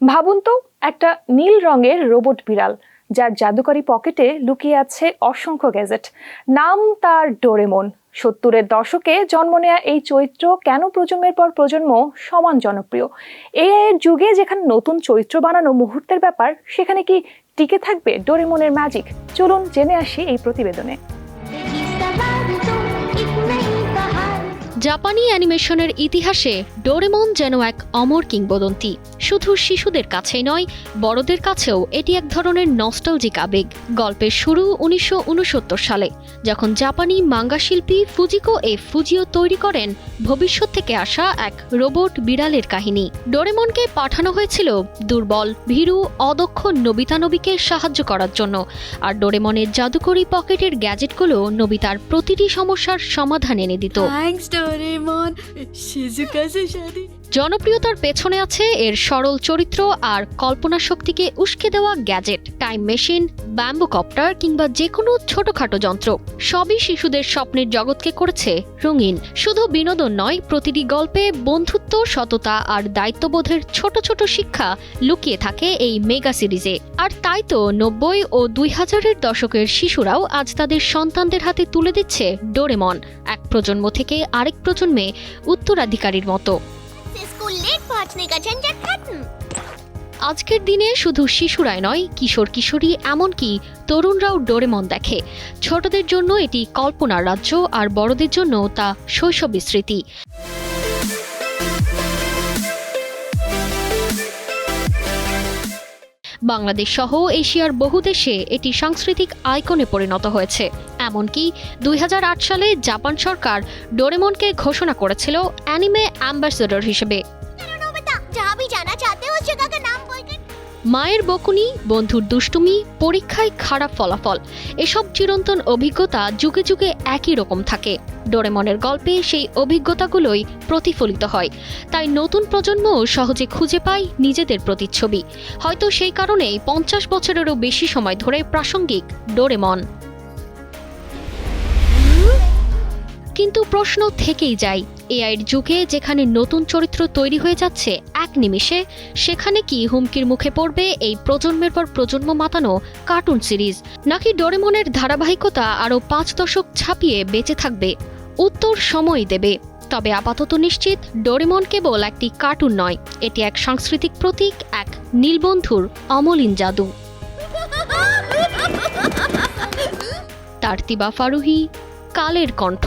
ভাবুন তো, একটা নীল রঙের রোবট বিড়াল যার জাদুকরি পকেটে লুকিয়ে আছে অসংখ্য গ্যাজেট। নাম তার ডোরেমন। 70-এর দশকে জন্ম নেয়া এই চরিত্র কেন প্রজন্মের পর প্রজন্ম সমান জনপ্রিয়? এআই এর যুগে যেখানে নতুন চরিত্র বানানো মুহূর্তের ব্যাপার, সেখানে কি টিকে থাকবে ডোরেমনের ম্যাজিক? চলুন জেনে আসি এই প্রতিবেদনে। জাপানি অ্যানিমেশনের ইতিহাসে ডোরেমন যেন এক অমর কিংবদন্তি। শুধু শিশুদের কাছেই নয়, বড়দের কাছেও এটি এক ধরনের নস্টালজিক আবেগ। গল্পের শুরু 1969 সালে, যখন জাপানি মাঙ্গা শিল্পী ফুজিও তৈরি করেন ভবিষ্যৎ থেকে আসা এক রোবট বিড়ালের কাহিনী। ডোরেমনকে পাঠানো হয়েছিল দুর্বল, ভীরু, অদক্ষ নোবিতাকে সাহায্য করার জন্য, আর ডোরেমনের জাদুকরি পকেটের গ্যাজেটগুলো নোবিতার প্রতিটি সমস্যার সমাধান এনে দিত। জনপ্রিয়তার পেছনে আছে এর সরল চরিত্র আর কল্পনা শক্তিকে উস্কে দেওয়া gadget. Time machine, bamboo copter কিংবা যে কোনো ছোটখাটো যন্ত্র, সবই শিশুদের স্বপ্নের জগৎকে করেছে রঙিন। শুধু বিনোদন নয়, প্রতিটি গল্পে বন্ধুত্ব, সততা আর দায়িত্ববোধের ছোট ছোট শিক্ষা লুকিয়ে থাকে এই মেগা সিরিজে। আর তাই তো 90 ও 2000-এর দশকের শিশুরাও আজ তাদের সন্তানদের হাতে তুলে দিচ্ছে ডোরেমন, এক প্রজন্ম থেকে আরেক প্রজন্মে উত্তরাধিকারীর মতো। আজকের দিনে শুধু শিশুরাই নয়, কিশোর কিশোরী এমনকি তরুণরাও ডোরেমন দেখে। ছোটদের জন্য এটি কল্পনার রাজ্য, আর বড়দের জন্য তা শৈশবের স্মৃতি। বাংলাদেশ সহ এশিয়ার বহু দেশে এটি সাংস্কৃতিক আইকনে পরিণত হয়েছে। এমনকি 2008 সালে জাপান সরকার ডোরেমনকে ঘোষণা করেছিল অ্যানিমে অ্যাম্বাসেডর হিসেবে। মায়ের বকুনি, বন্ধুর দুষ্টুমি, পরীক্ষায় খারাপ ফলাফল, এসব চিরন্তন অভিজ্ঞতা যুগে যুগে একই রকম থাকে। ডোরেমনের গল্পে সেই অভিজ্ঞতাগুলোই প্রতিফলিত হয়, তাই নতুন প্রজন্ম সহজে খুঁজে পায় নিজেদের প্রতিচ্ছবি। হয়তো সেই কারণেই 50 বছরেরও বেশি সময় ধরে প্রাসঙ্গিক ডোরেমন। কিন্তু প্রশ্ন থেকেই যায়, এআইয়ের যুগে যেখানে নতুন চরিত্র তৈরি হয়ে যাচ্ছে এক নিমিষে, সেখানে কি হুমকির মুখে পড়বে এই প্রজন্মের পর প্রজন্ম মাতানো কার্টুন সিরিজ? নাকি ডোরেমনের ধারাবাহিকতা আরও 5 দশক ছাপিয়ে বেঁচে থাকবে? উত্তর সময় দেবে। তবে আপাতত নিশ্চিত, ডোরেমন কেবল একটি কার্টুন নয়, এটি এক সাংস্কৃতিক প্রতীক, এক নীলবন্ধুর অমলিন জাদু। তারতিবা ফারুহি, কালের কণ্ঠ।